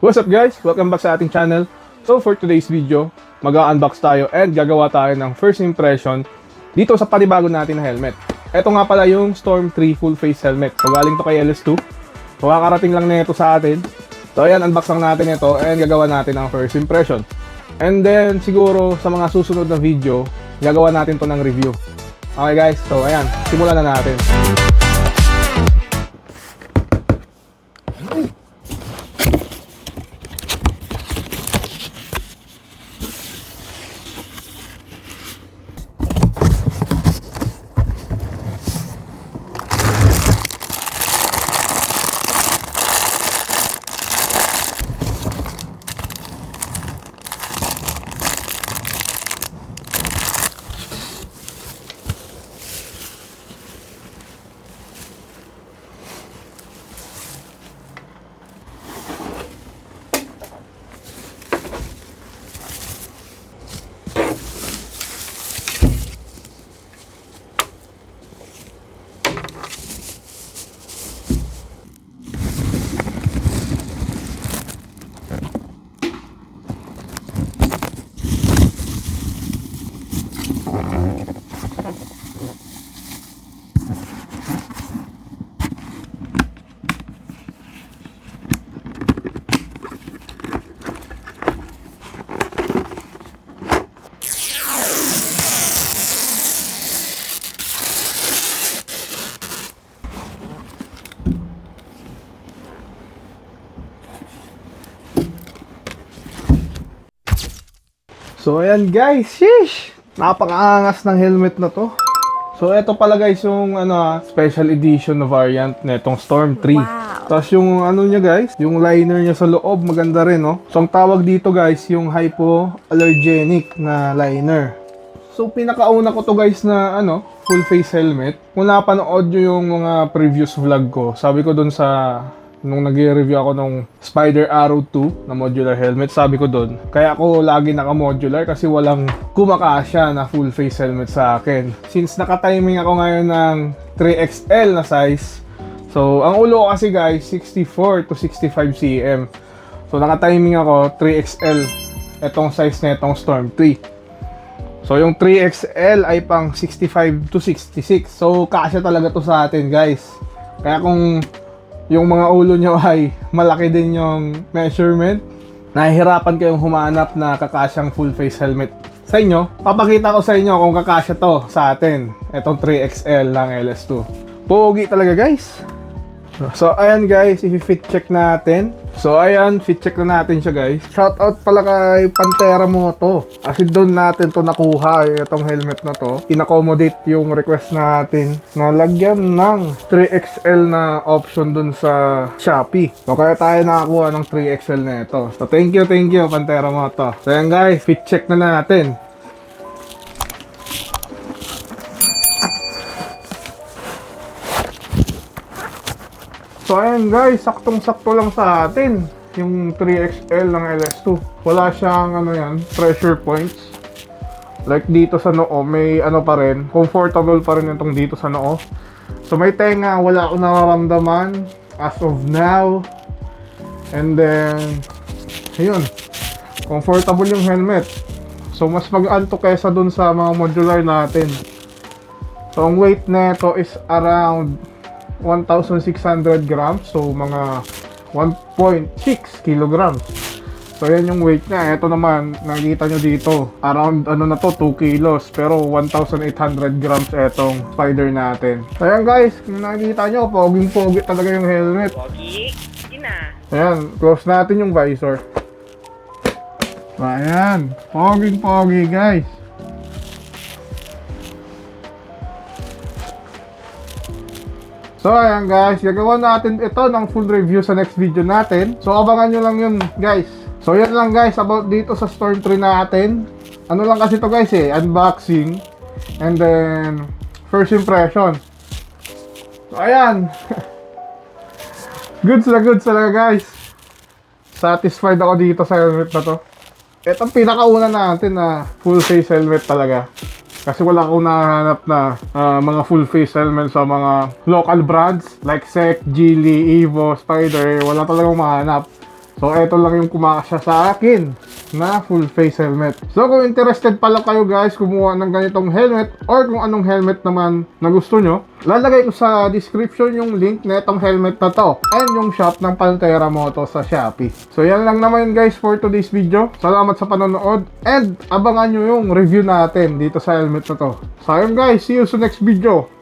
What's up guys? Welcome back sa ating channel. So for today's video, mag-unbox tayo and gagawa tayo ng first impression dito sa panibago natin na helmet. Ito nga pala yung Storm 3 full face helmet. So galing to kay LS2. So kakarating lang nito sa atin. So ayan, unbox lang natin ito and gagawa natin ang first impression. And then siguro sa mga susunod na video, gagawa natin to ng review. Okay guys, so ayan, simulan na natin. So ayan guys, sheesh! Napakaangas ng helmet na to. So ito pala guys yung special edition na variant nitong Storm 3. Wow. Tapos yung niya guys, yung liner niya sa loob maganda rin, no? So ang tawag dito guys, yung hypoallergenic na liner. So pinakauna ko to guys na full face helmet. Kung napanood nyo yung mga previous vlog ko, sabi ko dun nung nag-review ako nung Spider Arrow 2 na modular helmet, sabi ko doon, kaya ako lagi naka-modular kasi walang kumakasya na full face helmet sa akin. Since naka-timing ako ngayon ng 3XL na size, so ang ulo ko kasi guys, 64 to 65 cm. So naka-timing ako 3XL, etong size na itong Storm 3. So yung 3XL ay pang 65 to 66. So kasya talaga to sa atin guys. Kaya kung yung mga ulo nyo ay malaki din yung measurement, nahihirapan kayong humanap na kakasyang full face helmet sa inyo, papakita ko sa inyo kung kakasya to sa atin. Itong 3XL lang LS2. Pogi talaga guys. So ayan guys, i-fit check natin. So ayan, fit check na natin siya guys. Shoutout pala kay Pantera Moto. Kasi doon natin to nakuha, itong helmet na to. In-accommodate yung request natin na lagyan ng 3XL na option doon sa Shopee. So kaya tayo nakakuha ng 3XL na ito. So thank you Pantera Moto. So ayan guys, fit check na natin. So ayan guys, saktong-sakto lang sa atin yung 3XL ng LS2. Wala siyang pressure points. Like dito sa noo, may pa rin, comfortable pa rin itong dito sa noo. So may tenga, wala akong nararamdaman as of now. And then, ayun, comfortable yung helmet. So mas mag-anto kesa dun sa mga modular natin. So ang weight nito is around 1,600 grams, so mga 1.6 kilograms. So yan yung weight niya. Ito naman, nakikita nyo dito, around 2 kilos, pero 1,800 grams etong Spider natin. So yan guys, kung nakikita nyo, poging-pogi talaga yung helmet. Pogi, ina. Ayan, close natin yung visor. So ayan, poging-pogi guys. So ayan guys, gagawa natin ito ng full review sa next video natin. So abangan nyo lang yun guys. So yan lang guys about dito sa Storm 3 natin. Ano lang kasi to guys unboxing. And then first impression. So ayan. Goods talaga guys. Satisfied ako dito sa helmet na to. Ito ang pinakauna natin na full face helmet talaga. Kasi wala akong nahanap na mga full face helmet sa mga local brands like SEC, Geely, Evo, Spider. Wala talagang mahanap. So, ito lang yung kumakasya sa akin na full face helmet. So, kung interested pala kayo guys kumuha ng ganitong helmet or kung anong helmet naman na gusto nyo, lalagay ko sa description yung link na itong helmet na to and yung shop ng Pantera Moto sa Shopee. So, yan lang naman guys for today's video. Salamat sa panonood and abangan nyo yung review natin dito sa helmet na to. So, ayun guys, see you sa next video.